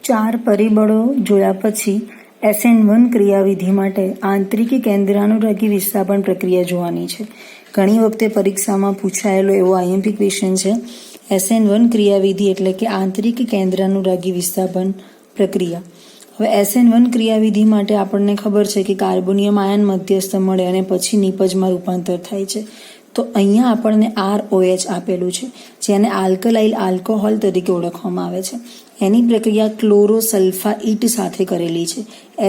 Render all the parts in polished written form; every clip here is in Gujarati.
ચાર પરિબળો જોયા પછી SN1 ક્રિયાવિધિ માટે આંતરિક કેન્દ્રાનુરાગી વિસ્થાપન પ્રક્રિયા જોવાની છે. ઘણી વખતે પરીક્ષામાં પૂછાયેલો એવો IMP ક્વેશ્ચન છે. SN1 ક્રિયાવિધિ એટલે કે આંતરિક કેન્દ્રાનુરાગી વિસ્થાપન પ્રક્રિયા. હવે SN1 ક્રિયાવિધિ માટે આપણને ખબર છે કે કાર્બોનિયમ આયન મધ્યસ્થ મળે અને પછી નિપજમાં રૂપાંતર થાય છે. તો અહીંયા આપણને ROH આપેલું છે, જેને આલ્કલાઇલ આલ્કોહોલ તરીકે ઓળખવામાં આવે છે. એની પ્રક્રિયા ક્લોરોસલ્ફાઇટ સાથે કરેલી છે.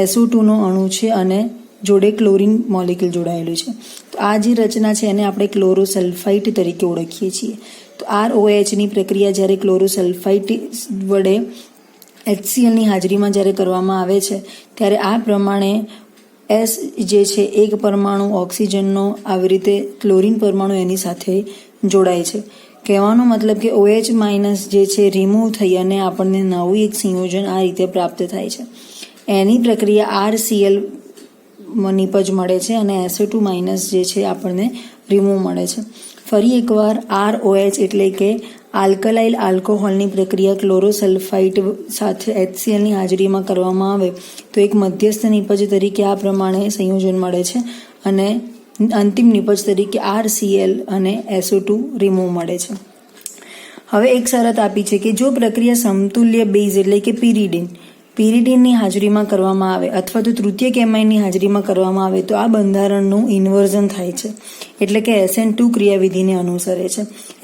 SO2 નો અણુ છે અને જોડે ક્લોરીન મોલિક્યુલ જોડાયેલું છે. તો આ જે રચના છે એને આપણે ક્લોરોસલ્ફાઇટ તરીકે ઓળખીએ છીએ. તો ROH ની પ્રક્રિયા જ્યારે ક્લોરોસલ્ફાઇટ વડે HCl ની હાજરીમાં જ્યારે કરવામાં આવે છે ત્યારે આ પ્રમાણે S જે છે એક પરમાણુ ઓક્સિજનનો આવી રીતે ક્લોરીન પરમાણુ એની સાથે જોડાય છે. કહેવાનો મતલબ કે OH- જે છે રિમૂવ થઈ અને આપણને નવું એક સંયોજન આ રીતે પ્રાપ્ત થાય છે. એની પ્રક્રિયા RCl નિપજ મળે છે અને SO2- જે છે આપણને રિમૂવ મળે છે. ફરી એકવાર ROH એટલે કે આલ્કલાઇલ આલ્કોહોલની પ્રક્રિયા ક્લોરોસલ્ફાઇટ સાથે HCl ની હાજરીમાં કરવામાં આવે તો એક મધ્યસ્થ નિપજ તરીકે આ પ્રમાણે સંયોજન મળે છે અને અંતિમ નિપજ તરીકે RCl અને SO2 રિમૂવ મળે છે. હવે એક શરત આપી છે કે જો પ્રક્રિયા સમતુલ્ય બેઝ એટલે કે પિરિડીનની હાજરીમાં કરવામાં આવે અથવા તો તૃતીય કેમાઇનની હાજરીમાં કરવામાં આવે તો આ બંધારણનું ઇન્વર્ઝન થાય છે, એટલે કે SN2 ક્રિયાવિધિને અનુસરે છે.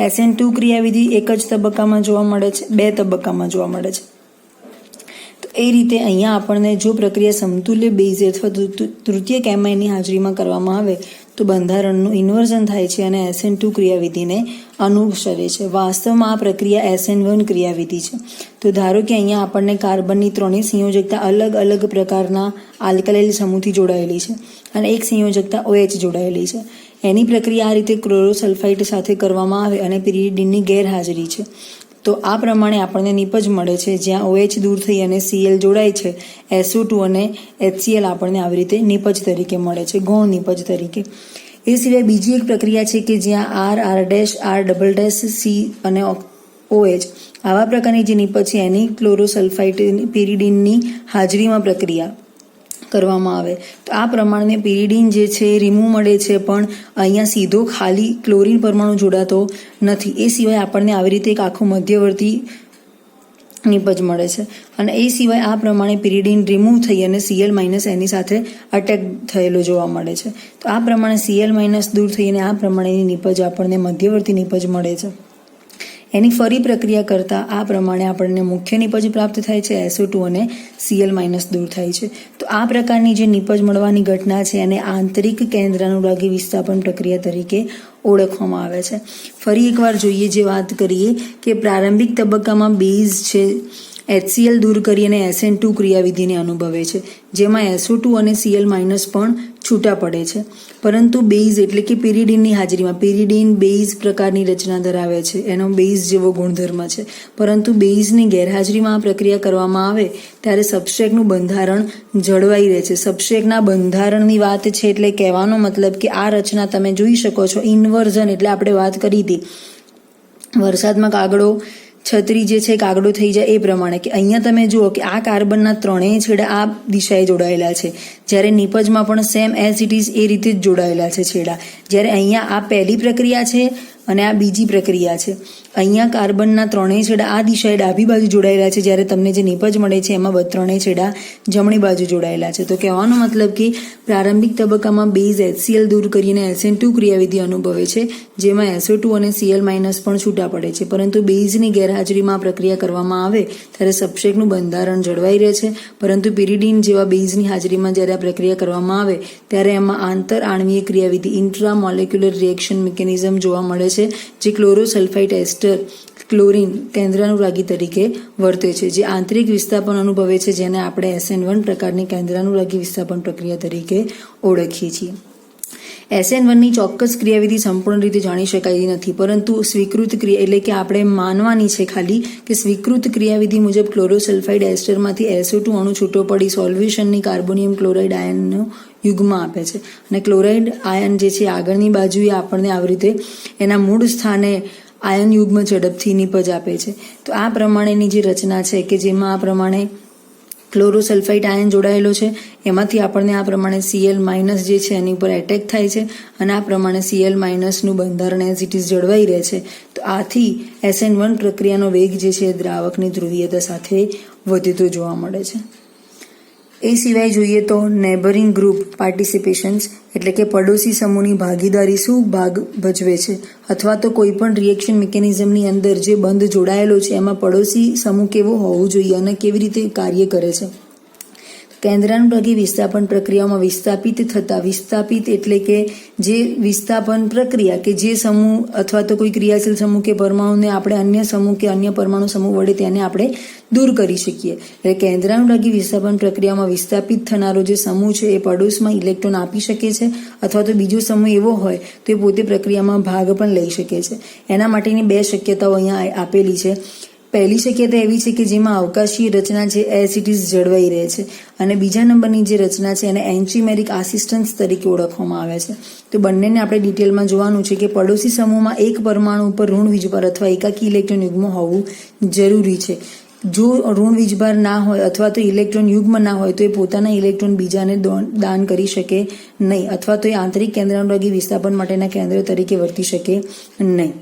SN2 ક્રિયાવિધિ એક જ તબક્કામાં જોવા મળે છે, બે તબક્કામાં જોવા મળે છે. તો એ રીતે અહીંયા આપણને જો પ્રક્રિયા સમતુલ્ય બેઝ અથવા તૃતીય કેમાઇનની હાજરીમાં કરવામાં આવે તો બંધારણનું ઇન્વર્ઝન થાય છે અને SN2 ક્રિયાવિધિને અનુસરે છે. વાસ્તવમાં આ પ્રક્રિયા SN1 ક્રિયાવિધિ છે. તો ધારો કે અહીંયા આપણને કાર્બનની ત્રણેય સંયોજકતા અલગ અલગ પ્રકારના આલ્કલાઇલ સમૂહથી જોડાયેલી છે અને એક સંયોજકતા OH જોડાયેલી છે. એની પ્રક્રિયા આ રીતે ક્લોરોસલ્ફાઇટ સાથે કરવામાં આવે અને પિરિડીનની ગેરહાજરી છે તો આ પ્રમાણે આપણને નિપજ મળે છે જ્યાં OH દૂર થઈ અને Cl જોડાય છે. SO2 અને HCl આપણને આવી રીતે નિપજ તરીકે મળે છે, ગૌણ નિપજ તરીકે. એ સિવાય બીજી એક પ્રક્રિયા છે કે જ્યાં R, C અને OH આવા પ્રકારની જે નિપજ છે એની ક્લોરોસલ્ફાઇટ પિરિડીનની હાજરીમાં પ્રક્રિયા કરવામાં આવે તો આ પ્રમાણે પિરિડીન જે છે રિમૂવ મળે છે, પણ અહીંયા સીધો ખાલી ક્લોરીન પરમાણુ જોડાતો નથી. એ સિવાય આપણને આવી રીતે એક આખો મધ્યવર્તી નિપજ મળે છે અને એ સિવાય આ પ્રમાણે પિરિડીન રિમૂવ થઈ અને Cl- એની સાથે અટેક થયેલો જોવા મળે છે. તો આ પ્રમાણે Cl- દૂર થઈને આ પ્રમાણેની નિપજ આપણને મધ્યવર્તી નિપજ મળે છે. એની ફરી પ્રક્રિયા કરતાં આ પ્રમાણે આપણને મુખ્ય નિપજ પ્રાપ્ત થાય છે, SO2 અને Cl- દૂર થાય છે. તો આ પ્રકારની જે નિપજ મળવાની ઘટના છે એને આંતરિક કેન્દ્રાનુરાગી વિસ્થાપન પ્રક્રિયા તરીકે ઓળખવામાં આવે છે. ફરી એકવાર જોઈએ જે વાત કરીએ કે પ્રારંભિક તબક્કામાં બેઝ છે HCl દૂર કરી અને SN2 ક્રિયાવિધિને અનુભવે છે, જેમાં SO2 અને Cl- પણ છૂટા પડે છે. પરંતુ બેઝ એટલે કે પિરિડીનની હાજરીમાં પિરિડીન બેઝ પ્રકારની રચના ધરાવે છે, એનો બેઝ જેવો ગુણધર્મ છે. પરંતુ બેઝની ગેરહાજરીમાં આ પ્રક્રિયા કરવામાં આવે ત્યારે સબસ્ટ્રેટનું બંધારણ જળવાઈ રહે છે. સબસ્ટ્રેટના બંધારણની વાત છે એટલે કહેવાનો મતલબ કે આ રચના તમે જોઈ શકો છો ઇન્વર્ઝન, એટલે આપણે વાત કરી હતી વરસાદમાં કાગડો છત્રી જે છે કાગડો થઈ જાય એ પ્રમાણે કે અહીંયા તમે જુઓ કે આ કાર્બનના ત્રણેય છેડા આ દિશાએ જોડાયેલા છે, જ્યારે નિપજમાં પણ સેમ એઝ ઇટ ઇઝ એ રીતે જ જોડાયેલા છે છેડા. જ્યારે અહીંયા આ પહેલી પ્રક્રિયા છે અને આ બીજી પ્રક્રિયા છે. અહીંયા કાર્બનના ત્રણેય છેડા આ દિશાએ ડાબી બાજુ જોડાયેલા છે, જ્યારે તમને જે નિપજ મળે છે એમાં ત્રણેય છેડા જમણી બાજુ જોડાયેલા છે. તો કહેવાનો મતલબ કે પ્રારંભિક તબક્કામાં બેઝ HCl દૂર કરીને SN2 ક્રિયાવિધિ અનુભવે છે, જેમાં SO2 અને Cl- પણ છૂટા પડે છે. પરંતુ બેઝની ગેરહાજરીમાં પ્રક્રિયા કરવામાં આવે ત્યારે સબસ્ટ્રેટનું બંધારણ જળવાઈ રહે છે. પરંતુ પિરિડીન જેવા બેઝની હાજરીમાં જ્યારે આ પ્રક્રિયા કરવામાં આવે ત્યારે એમાં આંતર આણ્વીય ક્રિયાવિધિ ઇન્ટ્રામોલેક્યુલર રિએક્શન મિકેનિઝમ જોવા મળે છે, જે ક્લોરોસલ્ફાઇટ એસ્ટર ક્લોરીન કેન્દ્રાનુરાગી તરીકે વર્તે છે, જે આંતરિક વિસ્થાપન અનુભવે છે, જેને આપણે SN1 પ્રકારની કેન્દ્રાનુરાગી વિસ્થાપન પ્રક્રિયા તરીકે ઓળખીએ છીએ. SN1ની ચોક્કસ ક્રિયાવિધિ સંપૂર્ણ રીતે જાણી શકાતી નથી, પરંતુ સ્વીકૃત ક્રિયા એટલે કે આપણે માનવાની છે ખાલી કે સ્વીકૃત ક્રિયાવિધિ મુજબ ક્લોરોસલ્ફાઇડ એસ્ટરમાંથી SO2 અણુ છૂટો પડી સોલ્યુશનની કાર્બોનિયમ ક્લોરાઇડ આયનનો યુગ્મ આપે છે અને ક્લોરાઇડ આયન જે છે આગળની બાજુએ આપણને આવી રીતે એના મૂળ સ્થાને આયન યુગ્મ ઝડપથી નિપજ આપે છે. તો આ પ્રમાણેની જે રચના છે કે જેમાં આ પ્રમાણે ક્લોરોસલ્ફાઇડ આયન જોડાયેલો છે, એમાંથી આપણને આ પ્રમાણે Cl- જે છે એની ઉપર એટેક થાય છે અને આ પ્રમાણે Cl- નું બંધારણ એઝ ઇટ ઇઝ જળવાઈ રહે છે. તો આથી SN1 પ્રક્રિયાનો વેગ જે છે દ્રાવકની ધ્રુવીયતા સાથે વધતો જોવા મળે છે. એ સિવાય જોઈએ તો નેબરિંગ ગ્રુપ પાર્ટિસિપેશન્સ એટલે કે પડોશી સમૂહની ભાગીદારી શું ભાગ ભજવે છે, અથવા તો કોઈ પણ રિએક્શન મિકેનિઝમની અંદર જે બંધ જોડાયેલો છે એમાં પડોશી સમૂહ કેવો હોવો જોઈએ અને કેવી રીતે કાર્ય કરે છે. કેન્દ્રાનુરાગી વિસ્થાપન પ્રક્રિયામાં વિસ્થાપિત એટલે કે જે વિસ્થાપન પ્રક્રિયા કે જે સમૂહ અથવા તો કોઈ ક્રિયાશીલ સમૂહ કે પરમાણુને આપણે અન્ય સમૂહ કે અન્ય પરમાણુ સમૂહ વડે તેને આપણે દૂર કરી શકીએ. એટલે કેન્દ્રાનુરાગી વિસ્થાપન પ્રક્રિયામાં વિસ્થાપિત થનારો જે સમૂહ છે એ પડોશમાં ઇલેક્ટ્રોન આપી શકે છે, અથવા તો બીજો સમૂહ એવો હોય તો એ પોતે પ્રક્રિયામાં ભાગ પણ લઈ શકે છે. એના માટેની 2 શક્યતાઓ અહીંયા આપેલી છે. પહેલી શક્યતા એવી છે કે જેમાં અવકાશીય રચના છે એઝ ઇટ ઇઝ જળવાઈ રહે છે, અને બીજા નંબરની જે રચના છે એને એન્ટ્રીમેરિક આસિસ્ટન્સ તરીકે ઓળખવામાં આવે છે. તો બંનેને આપણે ડિટેલમાં જોવાનું છે કે પડોશી સમૂહમાં એક પરમાણુ ઉપર ઋણ વીજભાર અથવા એકાકી ઇલેક્ટ્રોન યુગ્મ હોવું જરૂરી છે. જો ઋણ વીજભાર ના હોય અથવા તો ઇલેક્ટ્રોન યુગ્મ ના હોય તો એ પોતાના ઇલેક્ટ્રોન બીજાને દાન કરી શકે નહીં, અથવા તો એ આંતરિક કેન્દ્રાનુરાગી વિસ્થાપન માટેના કેન્દ્ર તરીકે વર્તી શકે નહીં.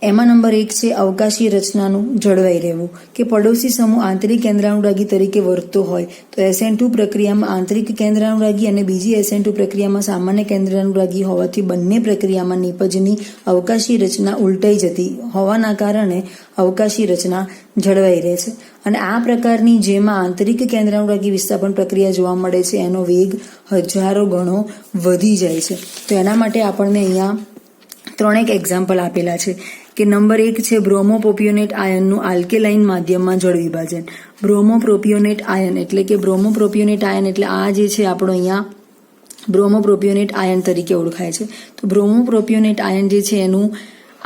એમાં નંબર 1 છે અવકાશી રચનાનું જળવાઈ રહેવું, કે પડોશી સમૂહ આંતરિક કેન્દ્રાનુરાગી તરીકે વર્તતો હોય તો SN2 પ્રક્રિયામાં આંતરિક કેન્દ્રાનુરાગી અને બીજી SN2 પ્રક્રિયામાં સામાન્ય કેન્દ્રાનુરાગી હોવાથી બંને પ્રક્રિયામાં નિપજની અવકાશી રચના ઉલટાઈ જતી હોવાના કારણે અવકાશી રચના જળવાઈ રહે છે. અને આ પ્રકારની જેમાં આંતરિક કેન્દ્રાનુરાગી વિસ્થાપન પ્રક્રિયા જોવા મળે છે એનો વેગ હજારો ગણો વધી જાય છે. તો એના માટે આપણને અહીંયા 3 એક્ઝામ્પલ આપેલા છે કે નંબર 1 છે બ્રોમોપ્રોપિયોનેટ આયનનું આલ્કેલાઇન માધ્યમમાં જળ વિભાજન. બ્રોમોપ્રોપિયોનેટ આયન એટલે કે બ્રોમોપ્રોપિયોનેટ આયન એટલે આ જે છે આપણો અહીંયા બ્રોમોપ્રોપિયોનેટ આયન તરીકે ઓળખાય છે. તો બ્રોમોપ્રોપિયોનેટ આયન જે છે એનું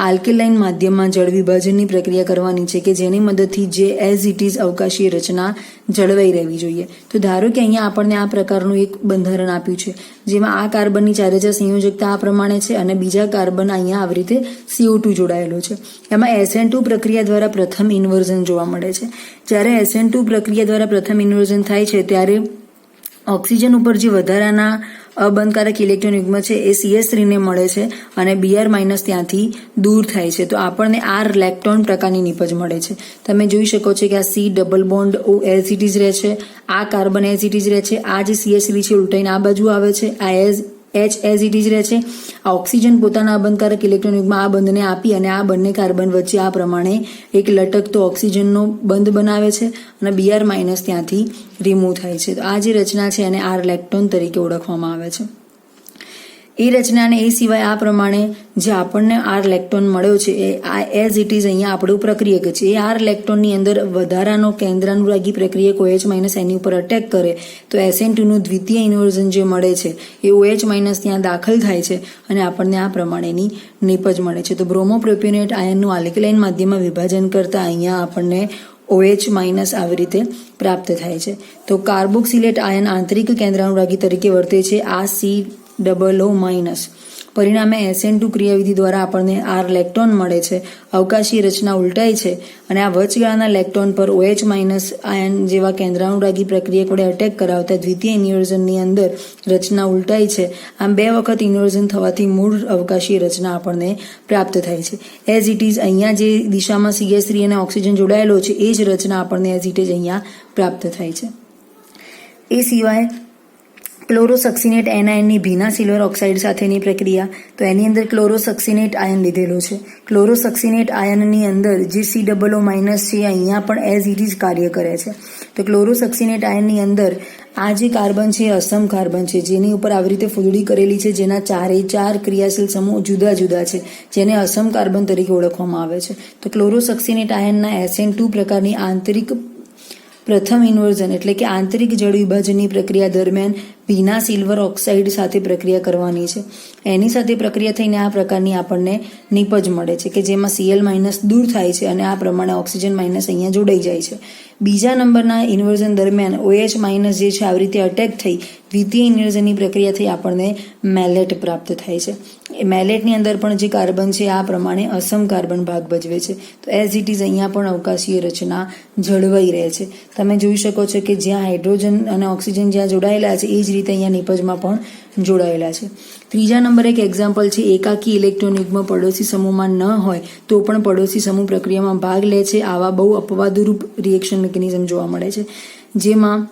આલ્કેલાઇન માધ્યમમાં જળ વિભાજનની પ્રક્રિયા કરવાની છે કે જેની મદદથી જે એઝ ઇટ ઇઝ અવકાશીય રચના જળવાઈ રહેવી જોઈએ. તો ધારો કે અહીંયા આપણને આ પ્રકારનું એક બંધારણ આપ્યું છે જેમાં આ કાર્બનની 4 સંયોજકતા આ પ્રમાણે છે અને બીજા કાર્બન અહીંયા આવી રીતે CO2 જોડાયેલો છે. એમાં SN2 પ્રક્રિયા દ્વારા પ્રથમ ઇન્વર્ઝન જોવા મળે છે. જ્યારે SN2 પ્રક્રિયા દ્વારા પ્રથમ ઇન્વર્ઝન થાય છે ત્યારે ઓક્સિજન ઉપર જે વધારાના અબંધકારક ઇલેક્ટ્રોન યુગ્મ છે એ CS3 ને મળે છે અને Br- ત્યાંથી દૂર થાય છે. તો આપણને R લેક્ટોન પ્રકારની નિપજ મળે છે. તમે જોઈ શકો છો કે આ C double bond as it is રહે છે, આ કાર્બન એઝ ઇટ ઇઝ રહે છે, આ જે CS3 છે ઉલટાઈને આ બાજુ આવે છે, આ H એઝ ઇટ ઇઝ રહે છે. આ ઓક્સિજન પોતાના અબંધકારક ઇલેક્ટ્રોન યુગ્મ આ બંધને આપી અને આ બંને કાર્બન વચ્ચે આ પ્રમાણે એક લટકતો ઓક્સિજનનો બંધ બનાવે છે અને Br- ત્યાંથી રિમૂવ થાય છે. તો આ જે રચના છે એને R લેક્ટોન તરીકે ઓળખવામાં આવે છે. એ રચનાને એ સિવાય આ પ્રમાણે જે આપણને R લેક્ટોન મળ્યો છે એ એઝ ઇટ ઇઝ અહીંયા આપણું પ્રક્રિયક છે. એ R લેક્ટોનની અંદર વધારાનો કેન્દ્રાનુરાગી પ્રક્રિયક OH- એની ઉપર અટેક કરે તો SN2 નું દ્વિતીય ઇન્વર્ઝન જે મળે છે એ OH- ત્યાં દાખલ થાય છે અને આપણને આ પ્રમાણેની નિપજ મળે છે. તો બ્રોમોપ્રોપિયોનેટ આયનનું આલ્કેલાઇન માધ્યમમાં વિભાજન કરતા અહીંયા આપણને OH- આવી રીતે પ્રાપ્ત થાય છે. તો કાર્બોક્સિલેટ આયન આંતરિક કેન્દ્રાનુરાગી તરીકે વર્તે છે. આ COO- પરિણામે SN2 ક્રિયાવિધિ દ્વારા આપણને R લેક્ટોન મળે છે. અવકાશી રચના ઉલટાય છે અને આ વચગાળાના લેક્ટોન પર OH- આયન જેવા કેન્દ્રાનુરાગી પ્રક્રિયક વડે અટેક કરાવતા દ્વિતીય ઇન્વર્ઝનની અંદર રચના ઉલટાય છે. આમ 2 વખત ઇન્વર્ઝન થવાથી મૂળ અવકાશી રચના આપણને પ્રાપ્ત થાય છે. એઝ ઇટ ઇઝ અહીંયા જે દિશામાં CS3 અને ઓક્સિજન જોડાયેલો છે એ જ રચના આપણને એઝ ઇટ ઇઝ અહીંયા પ્રાપ્ત થાય છે. એ સિવાય ક્લોરોસક્સિનેટ એનાયનની ભીના સિલ્વર ઓક્સાઇડ સાથેની પ્રક્રિયા, તો એની અંદર ક્લોરોસક્સિનેટ આયન લીધેલો છે. ક્લોરોસક્સિનેટ આયનની અંદર જે COO- છે અહીંયા પણ એઝ ઇટ ઇઝ કાર્ય કરે છે. તો ક્લોરોસક્સિનેટ આયનની અંદર આ જે કાર્બન છે એ અસમ કાર્બન છે જેની ઉપર આવી રીતે ફૂલડી કરેલી છે, જેના 4 ક્રિયાશીલ સમૂહ જુદા જુદા છે જેને અસમ કાર્બન તરીકે ઓળખવામાં આવે છે. તો ક્લોરોસક્સિનેટ આયનના SN2 પ્રકારની આંતરિક પ્રથમ ઇન્વર્ઝન એટલે કે આંતરિક જળ વિભાજનની પ્રક્રિયા દરમિયાન ભીના સિલ્વર ઓક્સાઇડ સાથે પ્રક્રિયા કરવાની છે. એની સાથે પ્રક્રિયા થઈને આ પ્રકારની આપણને નિપજ મળે છે કે જેમાં Cl માઇનસ દૂર થાય છે અને આ પ્રમાણે ઓક્સિજન માઇનસ અહીંયા જોડાઈ જાય છે. બીજા નંબરના ઇન્વર્ઝન દરમિયાન OH માઇનસ જે છે આવી રીતે અટેક થઈ દ્વિતીય ઇન્વર્ઝનની પ્રક્રિયા થઈ આપણને મેલેટ પ્રાપ્ત થાય છે. એ મેલેટની અંદર પણ જે કાર્બન છે આ પ્રમાણે અસમ કાર્બન ભાગ ભજવે છે. તો એઝ ઇટ ઇઝ અહીંયા પણ અવકાશીય રચના જળવાઈ રહે છે. તમે જોઈ શકો છો કે જ્યાં હાઇડ્રોજન અને ઓક્સિજન જ્યાં જોડાયેલા છે એ જ રીતે અહીંયા નિપજમાં પણ જોડાયેલા છે. ત્રીજા નંબર એક એક્ઝામ્પલ છે, એકાકી ઇલેક્ટ્રોન યુગ્મ પડોશી સમૂહમાં ન હોય તો પણ પડોશી સમૂહ પ્રક્રિયામાં ભાગ લે છે. આવા બહુ અપવાદરૂપ રિએક્શન મિકેનિઝમ જોવા મળે છે જેમાં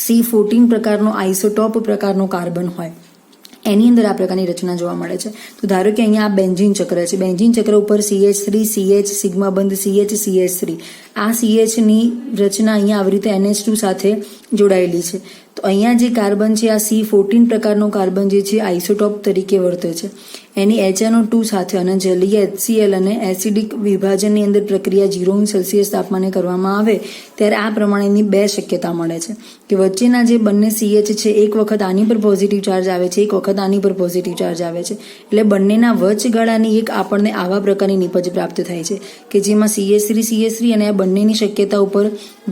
C14 પ્રકારનો આઇસોટોપ પ્રકારનો કાર્બન હોય એની અંદર આ પ્રકારની રચના જોવા મળે છે. તો ધારો કે અહીંયા આ બેન્ઝીન ચક્ર છે. બેન્ઝીન ચક્ર ઉપર CH3 CH સિગ્મા બંધ CH CH3 આ CH ની રચના અહીંયા આવી રીતે NH2 સાથે જોડાયેલી છે. તો અહીંયા જે કાર્બન છે આ C14 પ્રકારનો કાર્બન જે છે આઇસોટોપ તરીકે વર્તે છે. એની HNO2 સાથે અને જલીય HCl અને એસિડિક વિભાજનની અંદર પ્રક્રિયા 0°C તાપમાને કરવામાં આવે ત્યારે આ પ્રમાણેની બે શક્યતા મળે છે કે વચ્ચેના જે બંને CH છે એક વખત આની પર પોઝિટિવ ચાર્જ આવે છે, એક વખત આની પર પોઝિટિવ ચાર્જ આવે છે. એટલે બંનેના વચગાળાની એક આપણને આવા પ્રકારની નિપજ પ્રાપ્ત થાય છે કે જેમાં CH3 અને આ બંનેની શક્યતા ઉપર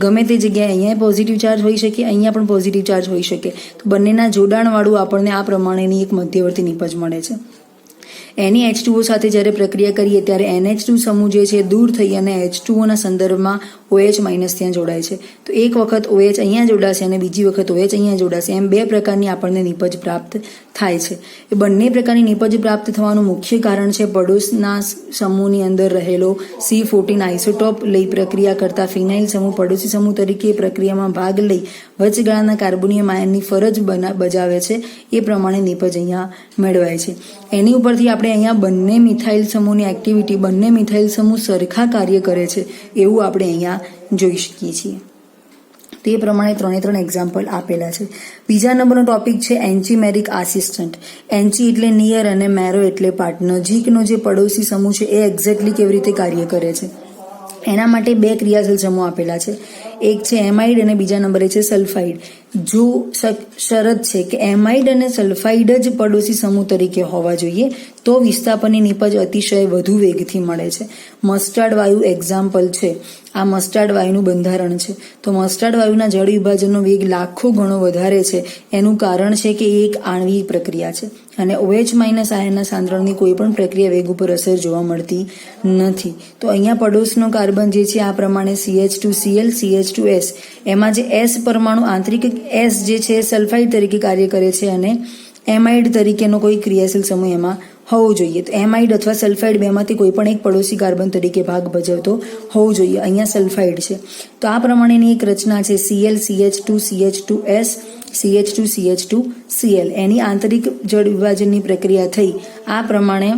ગમે તે જગ્યાએ અહીંયા પોઝિટિવ ચાર્જ હોઈ શકે, અહીંયા પણ પોઝિટિવ ચાર્જ હોઈ શકે. તો બંનેના જોડાણવાળું આપણને આ પ્રમાણેની એક મધ્યવર્તી નિપજ મળે છે. એની H2O સાથે જ્યારે પ્રક્રિયા કરીએ ત્યારે NH2 સમૂહ જે છે દૂર થઈ અને H2O ના સંદર્ભમાં OH માઇનસ ત્યાં જોડાય છે. તો એક વખત OH અહીંયા જોડાશે અને બીજી વખત OH અહીંયા જોડાશે. એમ બે પ્રકારની આપણને નિપજ પ્રાપ્ત થાય છે. એ બંને પ્રકારની નિપજ પ્રાપ્ત થવાનું મુખ્ય કારણ છે પડોશના સમૂહની અંદર રહેલો C14 આઇસોટોપ લઈ પ્રક્રિયા કરતા ફિનાઇલ સમૂહ પડોશી સમૂહ તરીકે પ્રક્રિયામાં ભાગ લઈ વચગાળાના કાર્બોનિયમ આયનની ફરજ બજાવે છે. એ પ્રમાણે નિપજ અહીંયા મેળવાય છે. એની ઉપરથી આપણે અહીંયા બંને મિથાઇલ સમૂહની એક્ટિવિટી, બંને મિથાઇલ સમૂહ સરખા કાર્ય કરે છે એવું આપણે અહીંયા જોઈ શકીએ છીએ. તે પ્રમાણે 3 એક્ઝામ્પલ આપેલા છે. બીજા નંબરનો ટોપિક છે એન્ચીમેરિક આસિસ્ટન્ટ. એન્ચી એટલે નિયર અને મેરો એટલે પાર્ટ. નજીકનો જે પડોશી સમૂહ છે એ એક્ઝેક્ટલી કેવી રીતે કાર્ય કરે છે એના માટે બે ક્રિયાશીલ સમૂહ આપેલા છે. એક છે એમાઇડ અને બીજા નંબરે છે સલ્ફાઇડ. જો શરત છે કે એમાઇડ અને સલ્ફાઇડ જ પડોશી સમૂહ તરીકે હોવા જોઈએ તો વિસ્થાપનની નિપજ અતિશય વધુ વેગથી મળે છે. મસ્ટાર્ડ વાયુ એક્ઝામ્પલ છે. આ મસ્ટાર્ડ વાયુનું બંધારણ છે. તો મસ્ટાર્ડ વાયુના જળ વિભાજનનો વેગ લાખો ગણો વધારે છે. એનું કારણ છે કે એ એક આણ્વિક પ્રક્રિયા છે અને OH માઇનસ આયનના સાંદ્રણની કોઈ પણ પ્રક્રિયા વેગ ઉપર અસર જોવા મળતી નથી. તો અહીંયા પડોશનો કાર્બન જે છે આ પ્રમાણે CH2Cl CH2S એમાં જે S પરમાણુ આંતરિક S જે છે સલ્ફાઇડ તરીકે કાર્ય કરે છે અને એમાઇડ તરીકેનો કોઈ ક્રિયાશીલ સમૂહ એમાં હોવું જોઈએ. તો એમાઇડ અથવા સલ્ફાઇડ બેમાંથી કોઈ પણ એક પડોશી કાર્બન તરીકે ભાગ ભજવતો હોવું જોઈએ. અહીંયા સલ્ફાઇડ છે. તો આ પ્રમાણેની એક રચના છે Cl CH2 CH2S CH2 CH2 Cl. એની આંતરિક જળ વિભાજનની પ્રક્રિયા થઈ આ પ્રમાણે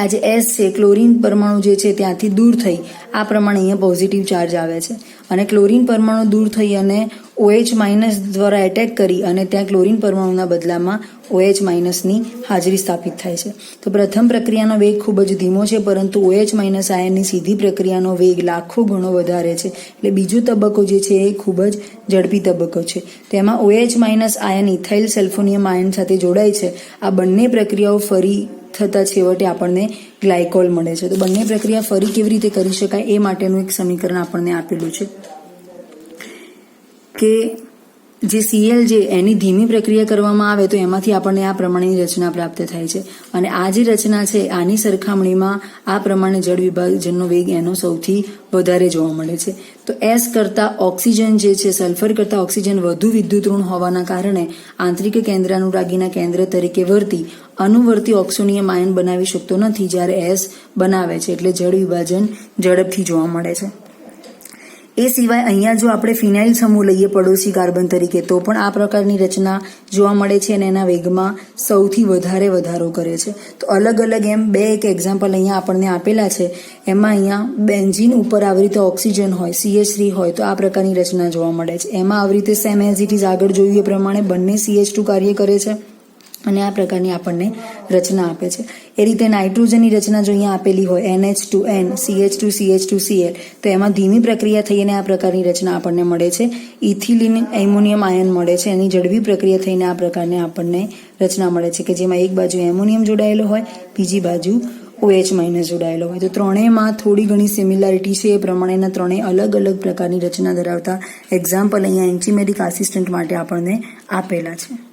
આ જે S છે ક્લોરીન પરમાણુ જે છે ત્યાંથી દૂર થઈ આ પ્રમાણે અહીંયા પોઝિટિવ ચાર્જ આવે છે અને ક્લોરીન પરમાણુ દૂર થઈ અને OH માઇનસ દ્વારા એટેક કરી અને ત્યાં ક્લોરીન પરમાણુના બદલામાં OH માઇનસની હાજરી સ્થાપિત થાય છે. તો પ્રથમ પ્રક્રિયાનો વેગ ખૂબ જ ધીમો છે પરંતુ OH માઇનસ આયનની સીધી પ્રક્રિયાનો વેગ લાખો ગણો વધારે છે. એટલે બીજો તબક્કો જે છે એ ખૂબ જ ઝડપી તબક્કો છે. તેમાં OH minus ion ethyl sulphonium ion સાથે જોડાય છે. આ બંને પ્રક્રિયાઓ ફરી થતા છેવટે આપણને ગ્લાયકોલ મળે છે. તો બંને પ્રક્રિયા ફરી કેવી રીતે કરી શકાય એ માટેનું એક સમીકરણ આપણને આપેલું છે કે જે Cl જે એની ધીમી પ્રક્રિયા કરવામાં આવે તો એમાંથી આપણને આ પ્રમાણેની રચના પ્રાપ્ત થાય છે અને આ જે રચના છે આની સરખામણીમાં આ પ્રમાણે જળ વિભાજનનો વેગ એનો સૌથી વધારે જોવા મળે છે. તો S કરતાં ઓક્સિજન જે છે સલ્ફર કરતાં ઓક્સિજન વધુ વિદ્યુત ઋણ હોવાના કારણે આંતરિક કેન્દ્રાનુરાગીના કેન્દ્ર તરીકે વર્તી અનુવર્તી ઓક્સિનિયમ આયન બનાવી શકતો નથી જ્યારે S બનાવે છે. એટલે જળ વિભાજન ઝડપથી જોવા મળે છે. એ સિવાય અહીંયા જો આપણે ફિનાઇલ સમૂહ લઈએ પડોશી કાર્બન તરીકે તો પણ આ પ્રકારની રચના જોવા મળે છે અને એના વેગમાં સૌથી વધારે વધારો કરે છે. તો અલગ અલગ એમ બે એક એક્ઝામ્પલ અહીંયા આપણને આપેલા છે. એમાં અહીંયા બેન્ઝીન ઉપર આવી રીતે ઓક્સિજન હોય CH3 હોય તો આ પ્રકારની રચના જોવા મળે છે. એમાં આવી રીતે સેમ એઝ ઇટ ઇઝ આગળ જોયું એ પ્રમાણે બંને CH2 કાર્ય કરે છે અને આ પ્રકારની આપણને રચના આપે છે. એ રીતે નાઇટ્રોજનની રચના જો અહીંયા આપેલી હોય NH2N CH2CH2Cl તો એમાં ધીમી પ્રક્રિયા થઈને આ પ્રકારની રચના આપણને મળે છે. ઇથિલિન એમોનિયમ આયન મળે છે, એની ઝડપી પ્રક્રિયા થઈને આ પ્રકારની આપણને રચના મળે છે કે જેમાં એક બાજુ એમોનિયમ જોડાયેલો હોય, બીજી બાજુ OH- જોડાયેલો હોય. તો ત્રણેયમાં થોડી ઘણી સિમિલારિટી છે. એ પ્રમાણેના ત્રણેય અલગ અલગ પ્રકારની રચના ધરાવતા એક્ઝામ્પલ અહીંયા એન્ચિમેટિક આસિસ્ટન્ટ માટે આપણને આપેલા છે.